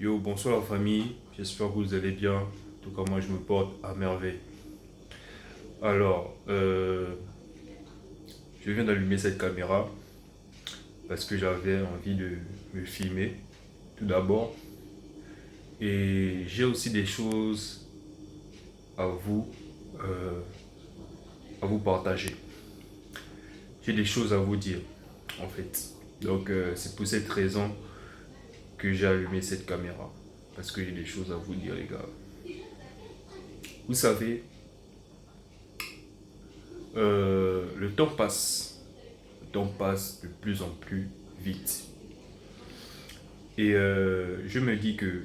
Yo, bonsoir la famille, j'espère que vous allez bien. En tout cas, moi je me porte à merveille. Alors, je viens d'allumer cette caméra parce que j'avais envie de me filmer tout d'abord. Et j'ai aussi des choses à euh, à vous partager. J'ai des choses à vous dire, en fait. Donc, c'est pour cette raison que j'ai allumé cette caméra. Parce que j'ai des choses à vous dire, les gars. Vous savez, le temps passe. Le temps passe de plus en plus vite. Et je me dis que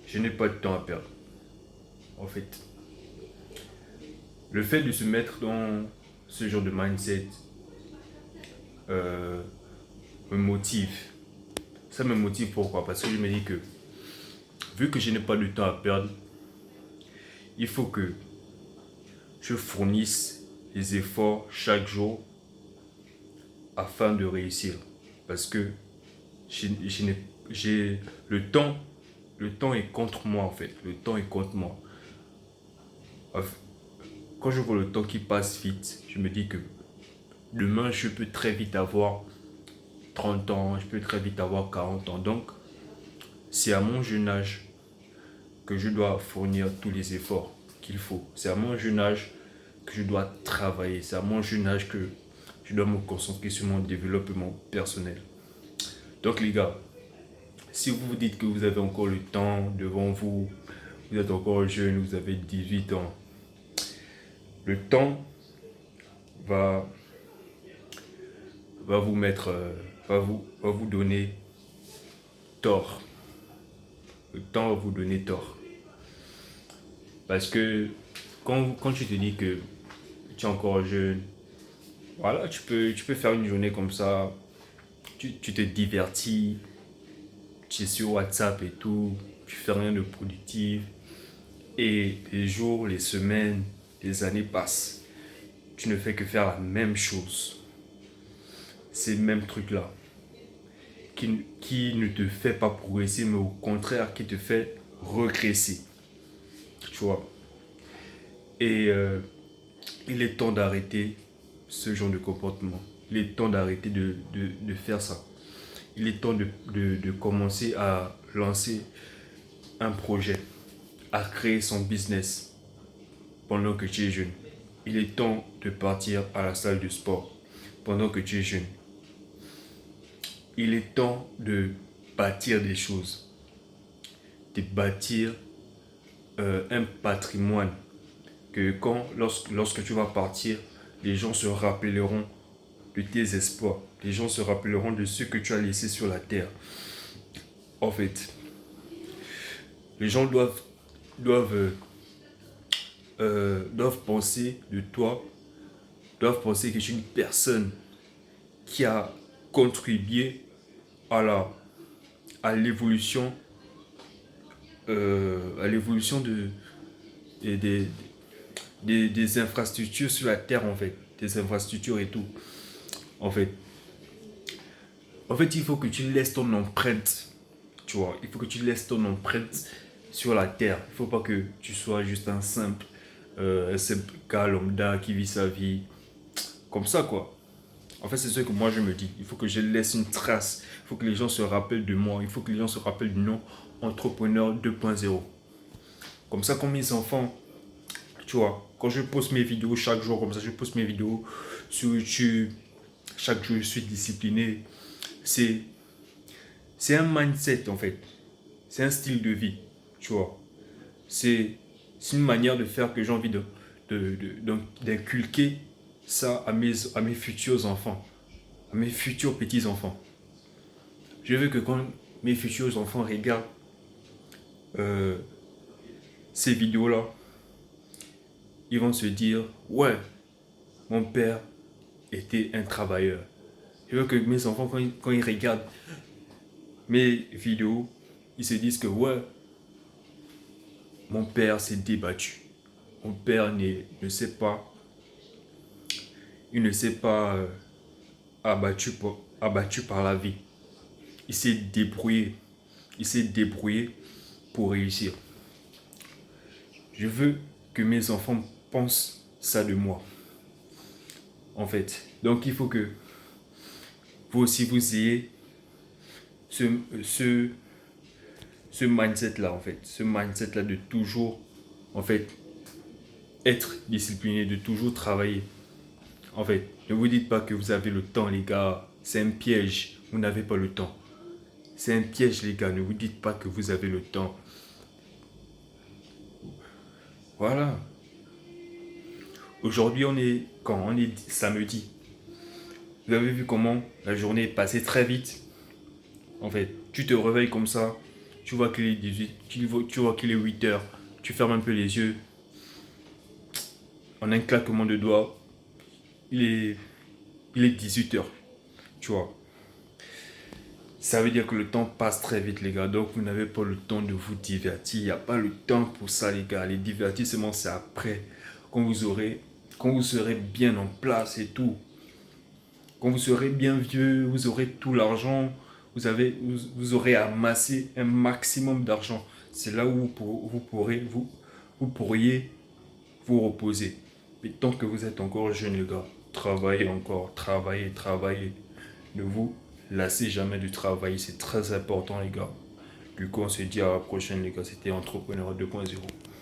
je n'ai pas de temps à perdre. En fait, le fait de se mettre dans ce genre de mindset euh, me motive. Ça me motive pourquoi? Parce que je me dis que vu que je n'ai pas de temps à perdre, il faut que je fournisse les efforts chaque jour afin de réussir. Parce que j'ai le temps est contre moi en fait. Le temps est contre moi. Quand je vois le temps qui passe vite, je me dis que demain, je peux très vite avoir 30 ans, je peux très vite avoir 40 ans. Donc, c'est à mon jeune âge que je dois fournir tous les efforts qu'il faut. C'est à mon jeune âge que je dois travailler. C'est à mon jeune âge que je dois me concentrer sur mon développement personnel. Donc, les gars, si vous vous dites que vous avez encore le temps devant vous, vous êtes encore jeune, vous avez 18 ans, le temps va, va vous mettre, va vous donner tort. Le temps va vous donner tort. Parce que quand tu te dis que tu es encore jeune, voilà, tu peux faire une journée comme ça, tu te divertis, tu es sur WhatsApp et tout, tu fais rien de productif, et les jours, les semaines, les années passent. Tu ne fais que faire la même chose, ces mêmes trucs-là, qui ne te fait pas progresser, mais au contraire, qui te fait regresser. Tu vois. Et il est temps d'arrêter ce genre de comportement. Il est temps d'arrêter de faire ça. Il est temps de commencer à lancer un projet, à créer son business pendant que tu es jeune. Il est temps de partir à la salle de sport pendant que tu es jeune. Il est temps de bâtir des choses, de bâtir un patrimoine que lorsque tu vas partir, les gens se rappelleront de tes espoirs. Les gens se rappelleront de ce que tu as laissé sur la terre. En fait, les gens doivent penser de toi, doivent penser que tu es une personne qui a contribué à à l'évolution à l'évolution des, des, des infrastructures sur la terre en fait, des infrastructures et tout. En fait, il faut que tu laisses ton empreinte, tu vois. Il faut que tu laisses ton empreinte sur la terre. Il ne faut pas que tu sois juste un simple gars lambda qui vit sa vie comme ça, quoi. En fait, c'est ce que moi je me dis. Il faut que je laisse une trace. Il faut que les gens se rappellent de moi. Il faut que les gens se rappellent du nom entrepreneur 2.0. Comme ça, comme mes enfants, tu vois, quand je poste mes vidéos chaque jour, comme ça, je poste mes vidéos sur YouTube. Chaque jour, je suis discipliné. C'est c'est un mindset en fait. C'est un style de vie, tu vois. C'est une manière de faire que j'ai envie d'inculquer ça à mes futurs enfants, à mes futurs petits-enfants. Je veux que quand mes futurs enfants regardent euh, ces vidéos-là, ils vont se dire, ouais, mon père était un travailleur. Je veux que mes enfants, quand ils regardent mes vidéos, ils se disent que, ouais, mon père s'est débattu. Mon père ne s'est pas, il ne s'est pas abattu par la vie. Il s'est débrouillé. il s'est débrouillé pour réussir. Je veux que mes enfants pensent ça de moi, en fait. Donc il faut que vous aussi vous ayez ce, ce, ce mindset-là, en fait. Ce mindset-là de toujours, en fait, être discipliné, de toujours travailler. En fait, ne vous dites pas que vous avez le temps, les gars. C'est un piège. Vous n'avez pas le temps. C'est un piège, les gars. Ne vous dites pas que vous avez le temps. Voilà. Aujourd'hui, on est samedi. Vous avez vu comment la journée est passée très vite. En fait, tu te réveilles comme ça. Tu vois qu'il est 18, tu vois qu'il est 8 heures. Tu fermes un peu les yeux. En un claquement de doigts, il est, il est 18 heures. Tu vois. Ça veut dire que le temps passe très vite, les gars. Donc, vous n'avez pas le temps de vous divertir. Il n'y a pas le temps pour ça, les gars. Les divertissements, c'est après. Quand vous serez bien en place et tout. Quand vous serez bien vieux, vous aurez tout l'argent. Vous aurez amassé un maximum d'argent. C'est là où vous pourriez vous reposer. Mais tant que vous êtes encore jeune, les gars, travaillez encore. Travaillez, travaillez. Ne vous lassez jamais du travail, c'est très important, les gars. Du coup, on se dit à la prochaine, les gars. C'était Entrepreneur 2.0.